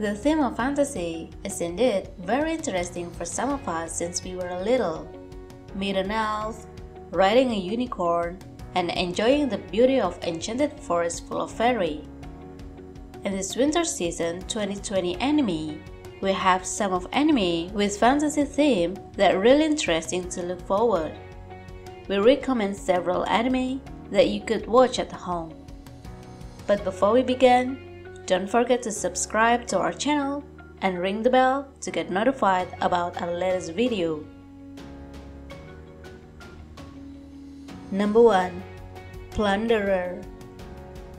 The theme of fantasy is indeed very interesting for some of us since we were little. Meet an elf, riding a unicorn, and enjoying the beauty of enchanted forest full of fairy. In this winter season 2020 anime, we have some of anime with fantasy theme that are really interesting to look forward. We recommend several anime that you could watch at home. But before we begin, don't forget to subscribe to our channel and ring the bell to get notified about our latest video. Number 1. Plunderer.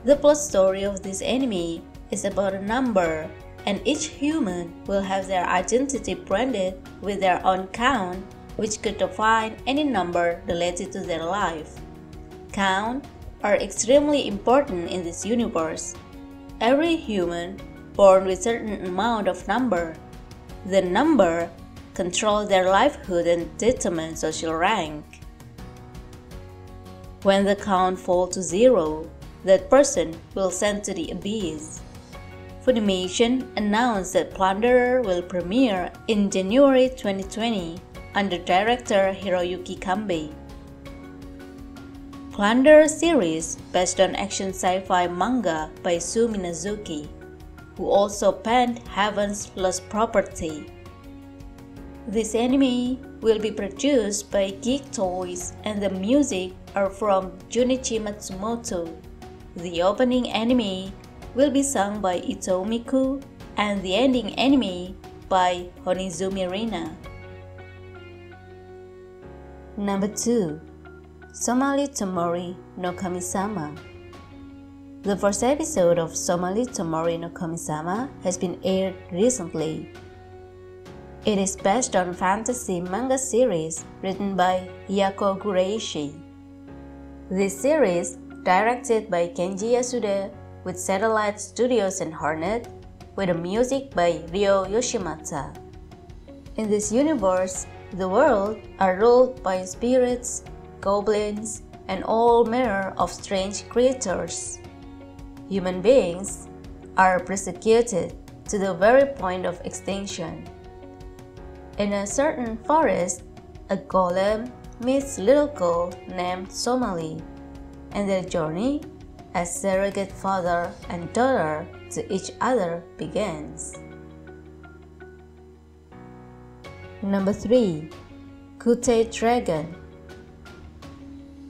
The plot story of this anime is about a number, and each human will have their identity branded with their own count, which could define any number related to their life. Count are extremely important in this universe. Every human born with a certain amount of number. The number controls their livelihood and determines social rank. When the count falls to 0, that person will sent to the abyss. Funimation announced that Plunderer will premiere in January 2020 under director Hiroyuki Kambe. Plunderer series based on action sci-fi manga by Sue Minazuki, who also penned Heaven's Lost Property. This anime will be produced by Geek Toys and the music are from Junichi Matsumoto. The opening anime will be sung by Ito Miku and the ending anime by Honizumi Rina. Number 2. Somali Tomori no Kami-sama. The first episode of Somali Tomori no Kami-sama has been aired recently. It is based on fantasy manga series written by Yako Guraishi. This series, directed by Kenji Yasuda with Satellite Studios and Hornet, with the music by Ryo Yoshimata. In this universe, the world are ruled by spirits, goblins, and all manner of strange creatures. Human beings are persecuted to the very point of extinction. In a certain forest, a golem meets a little girl named Somali, and their journey as surrogate father and daughter to each other begins. Number 3. KUUTEI Dragon.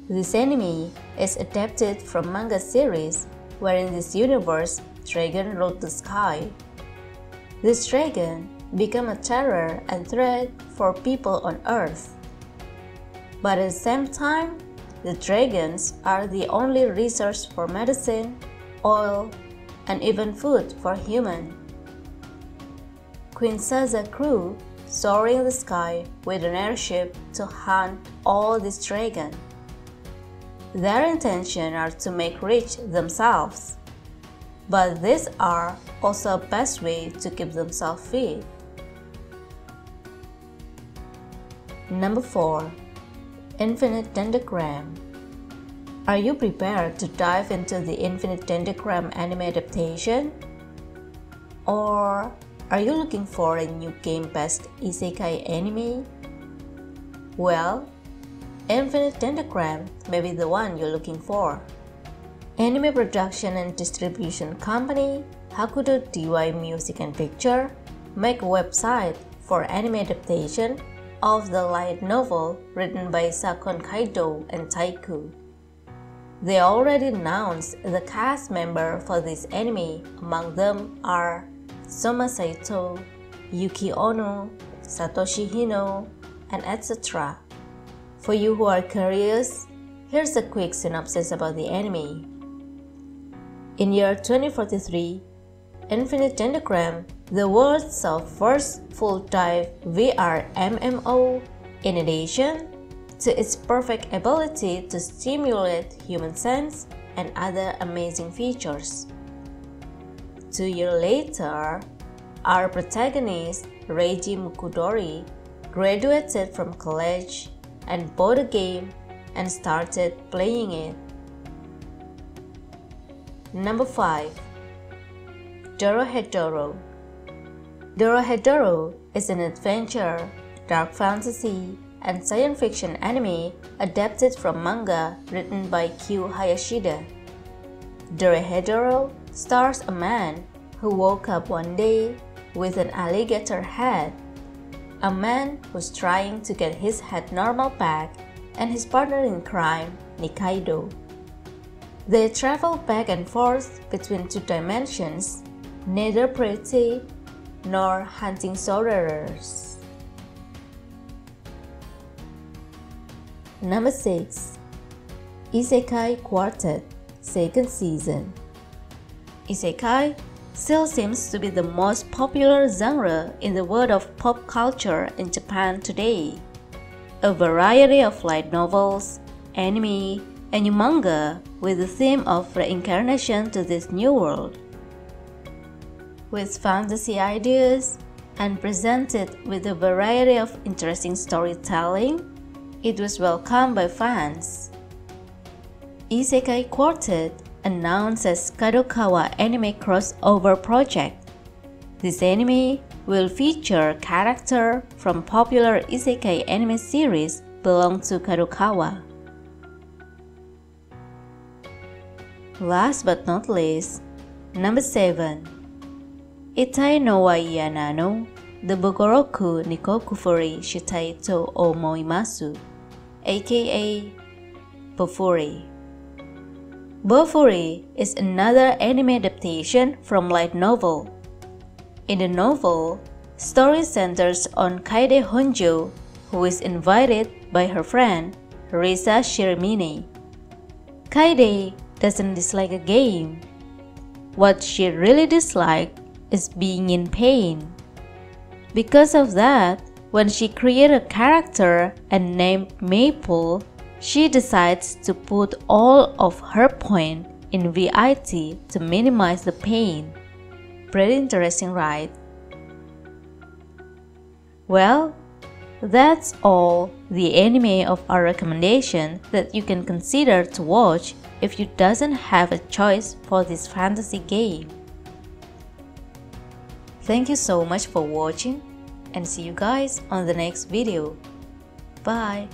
This anime is adapted from manga series where in this universe, dragon ruled the sky. This dragon became a terror and threat for people on Earth. But at the same time, the dragons are the only resource for medicine, oil, and even food for humans. Queen Saza's crew soaring in the sky with an airship to hunt all these dragons. Their intention are to make rich themselves, but these are also the best way to keep themselves fit. Number 4. Infinite Dendogram. Are you prepared to dive into the Infinite Dendogram anime adaptation? Or are you looking for a new game-based isekai anime? Well, Infinite Dendogram may be the one you're looking for. Anime production and distribution company Hakudo DY Music and Picture make a website for anime adaptation of the light novel written by Sakon Kaido and Taiku. They already announced the cast member for this anime. Among them are Soma Saito, Yuki Ono, Satoshi Hino, and etc. For you who are curious, here's a quick synopsis about the anime. In year 2043, Infinite Dendogram, the world's first full-dive VR MMO, in addition to its perfect ability to stimulate human sense and other amazing features. 2 years later, our protagonist, Reiji Mukudori, graduated from college and bought a game and started playing it. Number 5. DOROHEDORO. DOROHEDORO is an adventure, dark fantasy, and science fiction anime adapted from manga written by Q Hayashida. DOROHEDORO stars a man who woke up one day with an alligator head, a man who's trying to get his head normal back, and his partner in crime, Nikaido. They travel back and forth between two dimensions, neither pretty nor hunting sorcerers. Number 6. Isekai Quartet, Second Season. Isekai still seems to be the most popular genre in the world of pop culture in Japan today. A variety of light novels, anime, and manga with the theme of reincarnation to this new world. With fantasy ideas and presented with a variety of interesting storytelling, it was welcomed by fans. Isekai Quartet, announced as Kadokawa Anime Crossover Project. This anime will feature characters from popular Isekai anime series belong to Kadokawa. Last but not least, number 7. ITAI no wa NANO, the BOGYORYOKU ni KYOKUFURI SHITAI to OMOIMASU, aka Bofuri. Bofuri is another anime adaptation from light novel. In the novel, story centers on Kaede Honjo, who is invited by her friend Risa Shirimine. Kaede doesn't dislike a game. What she really dislikes is being in pain. Because of that, when she created a character and named Maple, she decides to put all of her points in VIT to minimize the pain. Pretty interesting, right? Well, that's all the anime of our recommendation that you can consider to watch if you doesn't have a choice for this fantasy game. Thank you so much for watching and see you guys on the next video. Bye!